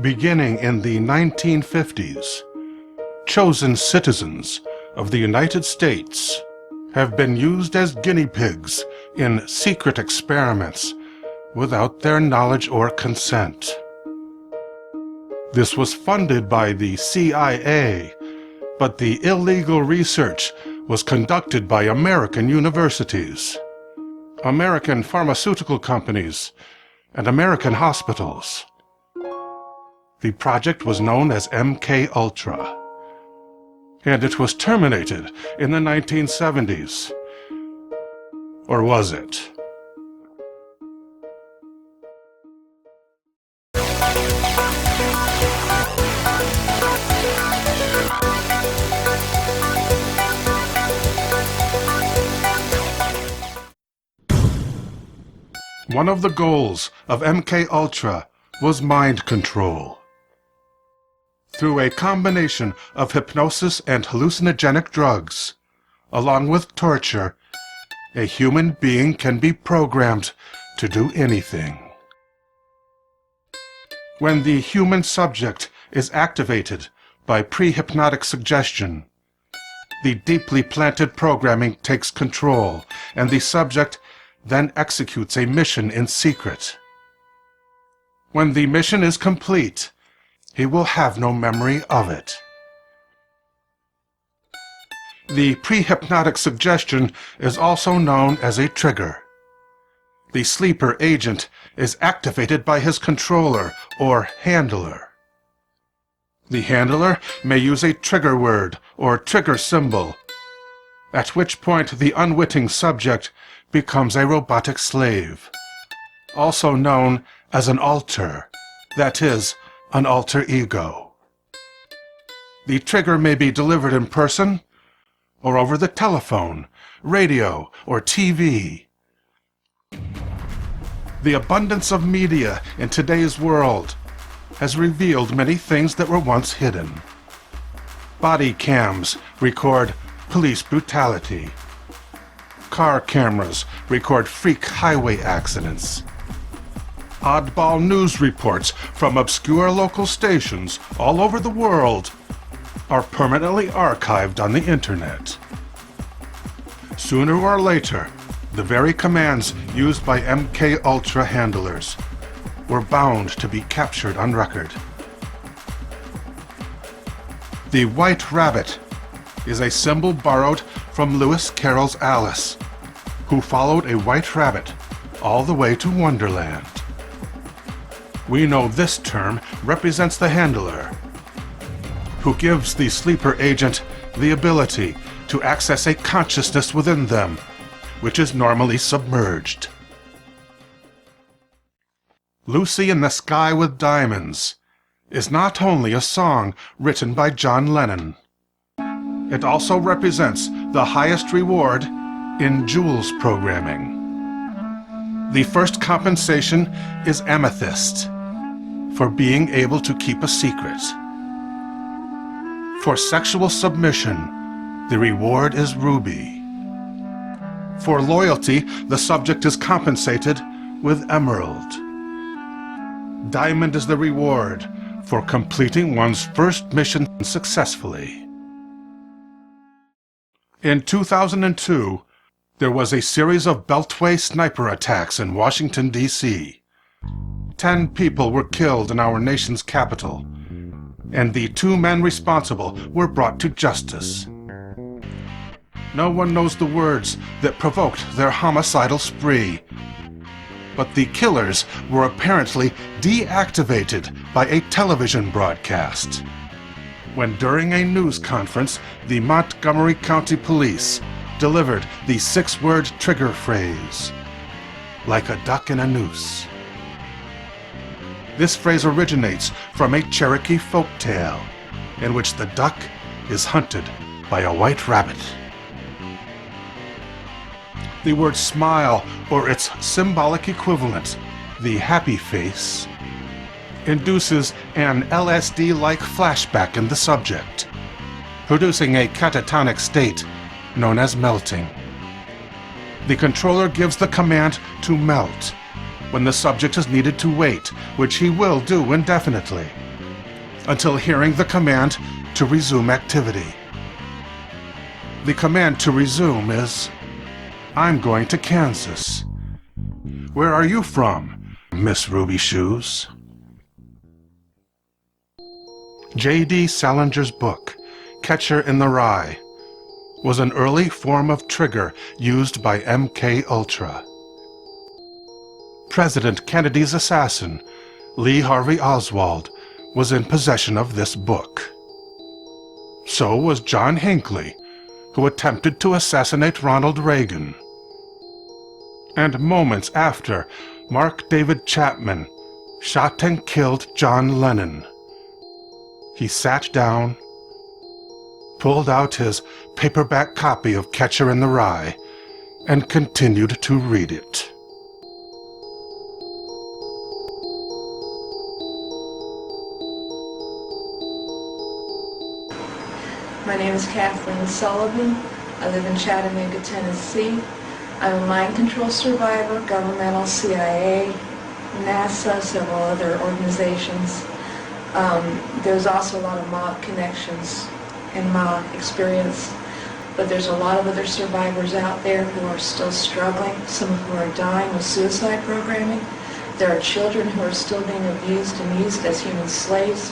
Beginning in the 1950s, chosen citizens of the United States have been used as guinea pigs in secret experiments without their knowledge or consent. This was funded by the CIA, but the illegal research was conducted by American universities, American pharmaceutical companies, and American hospitals. The project was known as MKultra, and it was terminated in the 1970s. Or was it? One of the goals of MKultra was mind control. Through a combination of hypnosis and hallucinogenic drugs, along with torture, a human being can be programmed to do anything. When the human subject is activated by pre-hypnotic suggestion, the deeply planted programming takes control, and the subject then executes a mission in secret. When the mission is complete, he will have no memory of it. The pre-hypnotic suggestion is also known as a trigger. The sleeper agent is activated by his controller or handler. The handler may use a trigger word or trigger symbol, at which point the unwitting subject becomes a robotic slave, also known as an alter, that is, an alter ego. The trigger may be delivered in person or over the telephone, radio, or TV. The abundance of media in today's world has revealed many things that were once hidden. Body cams record police brutality. Car cameras record freak highway accidents. Oddball news reports from obscure local stations all over the world are permanently archived on the internet. Sooner or later, the very commands used by MKultra handlers were bound to be captured on record. The White Rabbit is a symbol borrowed from Lewis Carroll's Alice, who followed a white rabbit all the way to Wonderland. We know this term represents the handler, who gives the sleeper agent the ability to access a consciousness within them, which is normally submerged. Lucy in the Sky with Diamonds is not only a song written by John Lennon. It also represents the highest reward in Jules programming. The first compensation is Amethyst, for being able to keep a secret. For sexual submission, the reward is Ruby. For loyalty, the subject is compensated with Emerald. Diamond is the reward for completing one's first mission successfully. In 2002, there was a series of Beltway sniper attacks in Washington, D.C. 10 people were killed in our nation's capital, and the 2 men responsible were brought to justice. No one knows the words that provoked their homicidal spree, but the killers were apparently deactivated by a television broadcast, when during a news conference, the Montgomery County Police delivered the 6-word trigger phrase, "like a duck in a noose." This phrase originates from a Cherokee folk tale, in which the duck is hunted by a white rabbit. The word smile, or its symbolic equivalent, the happy face, induces an LSD-like flashback in the subject, producing a catatonic state known as melting. The controller gives the command to melt when the subject is needed to wait, which he will do indefinitely. until hearing the command to resume activity. The command to resume is, "I'm going to Kansas." "Where are you from, Miss Ruby Shoes?" J.D. Salinger's book, Catcher in the Rye, was an early form of trigger used by MKultra. President Kennedy's assassin, Lee Harvey Oswald, was in possession of this book. So was John Hinckley, who attempted to assassinate Ronald Reagan. And moments after, Mark David Chapman shot and killed John Lennon. He sat down, pulled out his paperback copy of Catcher in the Rye, and continued to read it. My name is Kathleen Sullivan. I live in Chattanooga, Tennessee. I'm a mind control survivor, governmental, CIA, NASA, several other organizations. There's also a lot of mob connections in my experience, but there's a lot of other survivors out there who are still struggling, some of whom are dying with suicide programming. There are children who are still being abused and used as human slaves